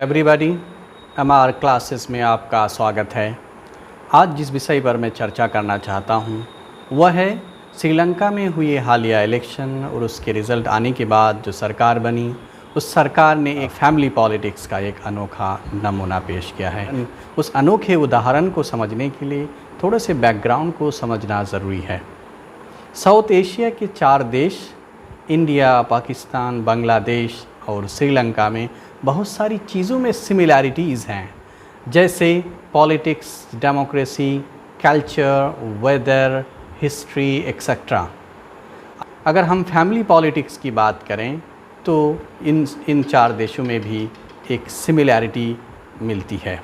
Everybody, हमारे classes में आपका स्वागत है। आज जिस विषय पर मैं चर्चा करना चाहता हूँ वह है श्रीलंका में हुए हालिया इलेक्शन और उसके रिज़ल्ट आने के बाद जो सरकार बनी, उस सरकार ने एक फैमिली पॉलिटिक्स का एक अनोखा नमूना पेश किया है। उस अनोखे उदाहरण को समझने के लिए थोड़े से बैकग्राउंड को समझना ज़रूरी है। साउथ एशिया के 4 देश इंडिया, पाकिस्तान, बांग्लादेश और श्रीलंका में बहुत सारी चीज़ों में सिमिलैरिटीज़ हैं, जैसे politics, democracy, culture, weather, history etcetera. अगर हम फैमिली पॉलिटिक्स की बात करें तो इन 4 देशों में भी एक सिमिलैरिटी मिलती है।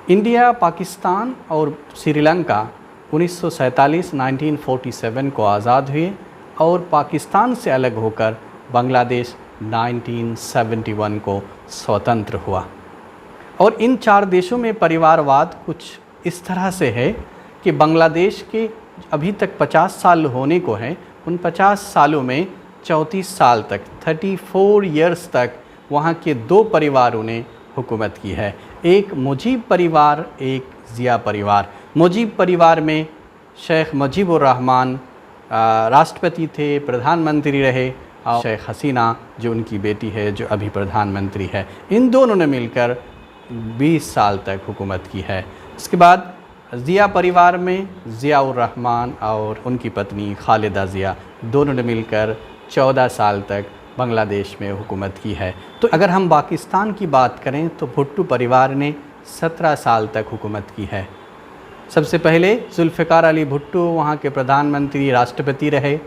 इंडिया, पाकिस्तान और श्रीलंका 1947 को आज़ाद हुए और पाकिस्तान से अलग होकर बांग्लादेश 1971 को स्वतंत्र हुआ। और इन 4 देशों में परिवारवाद कुछ इस तरह से है कि बांग्लादेश के अभी तक 50 साल होने को हैं, उन 50 सालों में 34 साल तक 34 इयर्स तक वहाँ के 2 परिवारों ने हुकूमत की है। एक मुजीब परिवार, एक ज़िया परिवार। मुजीब परिवार में शेख मुजीबुर रहमान राष्ट्रपति थे, प्रधानमंत्री रहे, और शेख हसीना जो उनकी बेटी है जो अभी प्रधानमंत्री है, इन दोनों ने मिलकर 20 साल तक हुकूमत की है। उसके बाद ज़िया परिवार में ज़ियाउर रहमान और उनकी पत्नी खालिदा ज़िया दोनों ने मिलकर 14 साल तक बांग्लादेश में हुकूमत की है। तो अगर हम पाकिस्तान की बात करें तो भुट्टो परिवार ने 17 साल तक हुकूमत की है। सबसे पहले जुल्फ़िकार अली भुट्टो वहाँ के प्रधानमंत्री राष्ट्रपति रहे,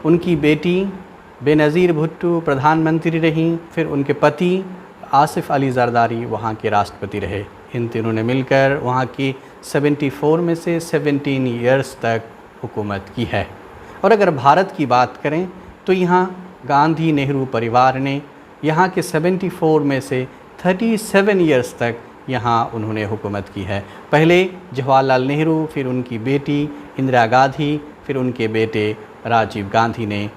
उनकी बेटी बेनज़ीर भुट्टो प्रधानमंत्री रहीं, फिर उनके पति आसिफ अली ज़रदारी वहाँ के राष्ट्रपति रहे। इन तीनों ने मिलकर वहाँ की 74 में से 17 इयर्स तक हुकूमत की है। और अगर भारत की बात करें तो यहाँ गांधी नेहरू परिवार ने यहाँ के 74 में से 37 इयर्स तक यहाँ उन्होंने हुकूमत की है। पहले जवाहरलाल नेहरू, फिर उनकी बेटी इंदिरा गांधी, फिर उनके बेटे राजीव गांधी ने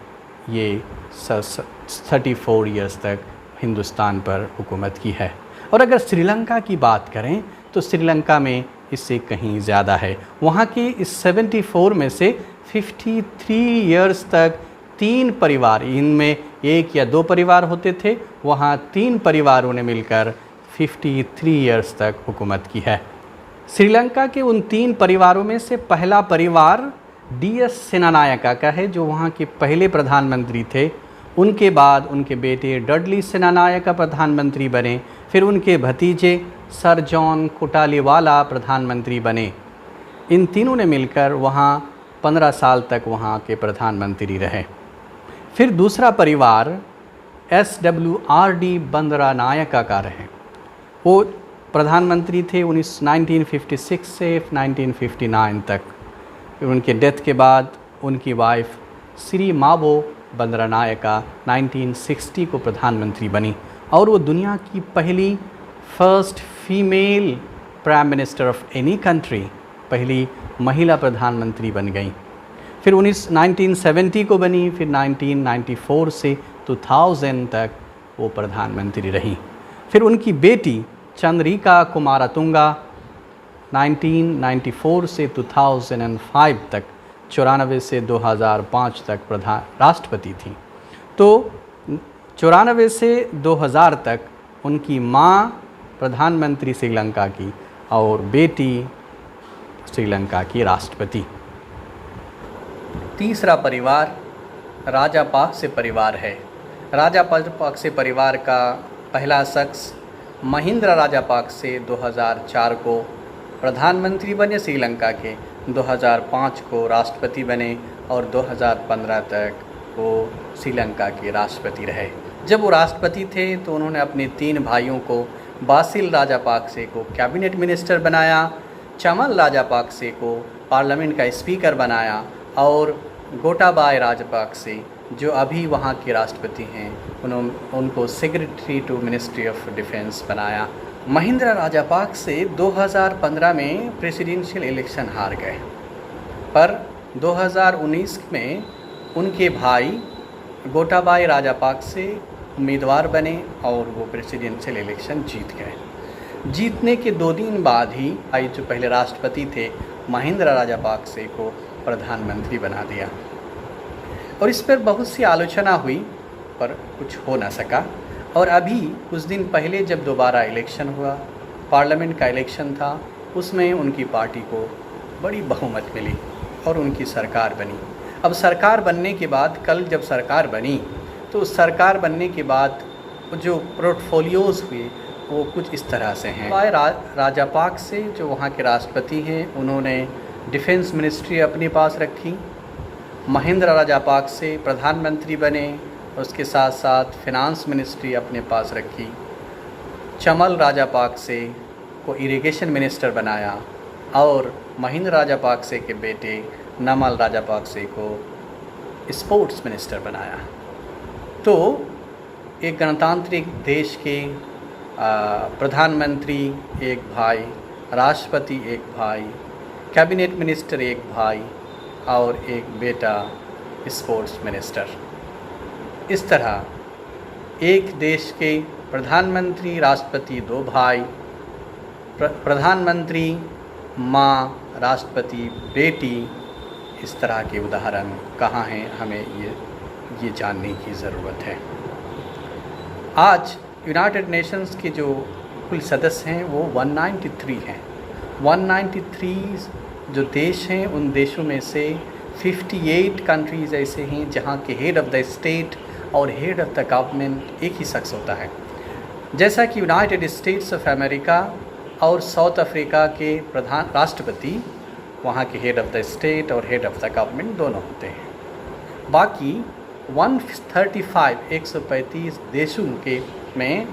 ये 34 इयर्स तक हिंदुस्तान पर हुकूमत की है। और अगर श्रीलंका की बात करें तो श्रीलंका में इससे कहीं ज़्यादा है। वहाँ के इस 74 में से 53 इयर्स तक 3 परिवार, इनमें 1 या 2 परिवार होते थे, वहाँ 3 परिवारों ने मिलकर 53 इयर्स तक हुकूमत की है। श्रीलंका के उन 3 परिवारों में से पहला परिवार DS सेनानायका का है, जो वहाँ के पहले प्रधानमंत्री थे। उनके बाद उनके बेटे डडली सेनानायका प्रधानमंत्री बने, फिर उनके भतीजे सर जॉन कोटालीवाला प्रधानमंत्री बने। इन तीनों ने मिलकर वहाँ 15 साल तक वहाँ के प्रधानमंत्री रहे। फिर दूसरा परिवार SWRD बंदरानायका का रहे। वो प्रधानमंत्री थे 1956 से 1959 तक। फिर उनके डेथ के बाद उनकी वाइफ श्री माबो बंदरानायका 1960 को प्रधानमंत्री बनी और वो दुनिया की पहली first female prime minister of any country, पहली महिला प्रधानमंत्री बन गई। फिर 1970 को बनी, फिर 1994 से 2000 तक वो प्रधानमंत्री रही। फिर उनकी बेटी चंद्रिका कुमारतुंगा 1994 से 2005 तक, 94 से 2005 तक राष्ट्रपति थी। तो 94 से 2000 तक उनकी माँ प्रधानमंत्री श्रीलंका की और बेटी श्रीलंका की राष्ट्रपति। तीसरा परिवार राजापाक्से परिवार है। राजापाक्से परिवार का पहला शख्स महिंद्रा राजापाक्से 2004 को प्रधानमंत्री बने श्रीलंका के, 2005 को राष्ट्रपति बने और 2015 तक वो श्रीलंका के राष्ट्रपति रहे। जब वो राष्ट्रपति थे तो उन्होंने अपने 3 भाइयों को, बासिल राजापाक्से को कैबिनेट मिनिस्टर बनाया, चमल राजापाक्से को पार्लियामेंट का स्पीकर बनाया और गोटाबाय राजपाक्से जो अभी वहाँ के राष्ट्रपति हैं उनको secretary to ministry of defence बनाया। महिंद्रा राजापाक्से 2015 में प्रेसिडेंशियल इलेक्शन हार गए, पर 2019 में उनके भाई गोटाबाय राजापाक्से उम्मीदवार बने और वो प्रेसिडेंशियल इलेक्शन जीत गए। जीतने के 2 दिन बाद ही जो पहले राष्ट्रपति थे महिंद्रा राजापाक्से को प्रधानमंत्री बना दिया और इस पर बहुत सी आलोचना हुई पर कुछ हो ना सका। और अभी कुछ दिन पहले जब दोबारा इलेक्शन हुआ, पार्लियामेंट का इलेक्शन था, उसमें उनकी पार्टी को बड़ी बहुमत मिली और उनकी सरकार बनी। अब सरकार बनने के बाद, कल जब सरकार बनी तो उस सरकार बनने के बाद जो पोर्टफोलियोज़ हुए वो कुछ इस तरह से हैं। राजापाक्से जो वहाँ के राष्ट्रपति हैं, उन्होंने डिफेंस मिनिस्ट्री अपने पास रखी। महिंद्रा राजापाक्से प्रधानमंत्री बने, उसके साथ साथ फिनांस मिनिस्ट्री अपने पास रखी। चमल राजापाक्से को इरिगेशन मिनिस्टर बनाया और महिंद्रा राजापाक्से के बेटे नमल राजापाक्से को स्पोर्ट्स मिनिस्टर बनाया। तो एक गणतांत्रिक देश के प्रधानमंत्री एक भाई, राष्ट्रपति एक भाई, कैबिनेट मिनिस्टर एक भाई और एक बेटा स्पोर्ट्स मिनिस्टर। इस तरह एक देश के प्रधानमंत्री, राष्ट्रपति 2 भाई, प्रधानमंत्री माँ, राष्ट्रपति बेटी, इस तरह के उदाहरण कहाँ हैं, हमें ये जानने की ज़रूरत है। आज यूनाइटेड नेशंस के जो कुल सदस्य हैं वो 193 हैं। 193 जो देश हैं, उन देशों में से 58 कंट्रीज़ ऐसे हैं जहाँ के हेड ऑफ़ द स्टेट और हेड ऑफ़ द गवर्नमेंट एक ही शख्स होता है। जैसा कि यूनाइटेड स्टेट्स ऑफ अमेरिका और साउथ अफ्रीका के प्रधान राष्ट्रपति वहाँ के हेड ऑफ़ द स्टेट और हेड ऑफ़ द गवर्नमेंट दोनों होते हैं। बाकी 135 देशों के में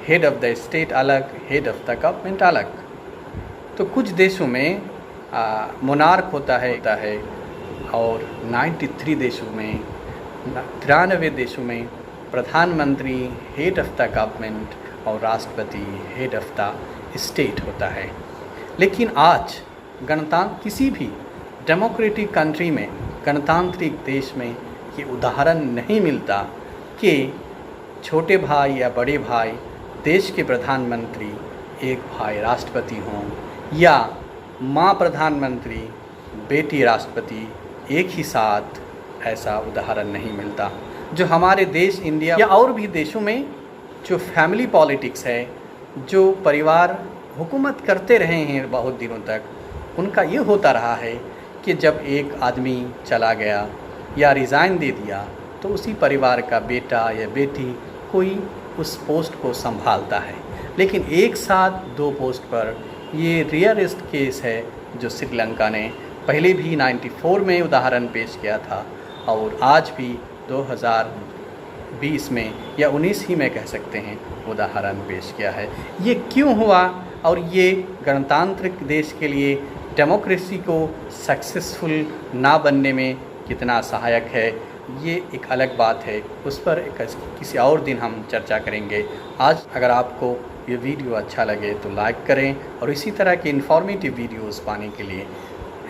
हेड ऑफ़ द स्टेट अलग, हेड ऑफ़ द गवर्नमेंट अलग। तो कुछ देशों में मोनार्क होता है और 93 देशों में 93 देशों में प्रधानमंत्री हेड ऑफ़ द गवर्नमेंट और राष्ट्रपति हेड ऑफ़ द स्टेट होता है। लेकिन आज किसी भी डेमोक्रेटिक कंट्री में, गणतांत्रिक देश में ये उदाहरण नहीं मिलता कि छोटे भाई या बड़े भाई देश के प्रधानमंत्री, एक भाई राष्ट्रपति हों, या माँ प्रधानमंत्री बेटी राष्ट्रपति एक ही साथ। ऐसा उदाहरण नहीं मिलता। जो हमारे देश इंडिया या और भी देशों में जो फैमिली पॉलिटिक्स है, जो परिवार हुकूमत करते रहे हैं बहुत दिनों तक, उनका ये होता रहा है कि जब एक आदमी चला गया या रिज़ाइन दे दिया तो उसी परिवार का बेटा या बेटी कोई उस पोस्ट को संभालता है। लेकिन एक साथ 2 पोस्ट पर ये रेयरेस्ट केस है जो श्रीलंका ने पहले भी 94 में उदाहरण पेश किया था और आज भी 2020 में या 19 ही में कह सकते हैं उदाहरण पेश किया है। ये क्यों हुआ और ये गणतांत्रिक देश के लिए डेमोक्रेसी को सक्सेसफुल ना बनने में कितना सहायक है, ये एक अलग बात है। उस पर किसी और दिन हम चर्चा करेंगे। आज अगर आपको ये वीडियो अच्छा लगे तो लाइक करें और इसी तरह के इन्फॉर्मेटिव वीडियोस पाने के लिए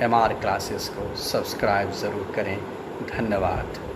MR क्लासेस को सब्सक्राइब ज़रूर करें। धन्यवाद।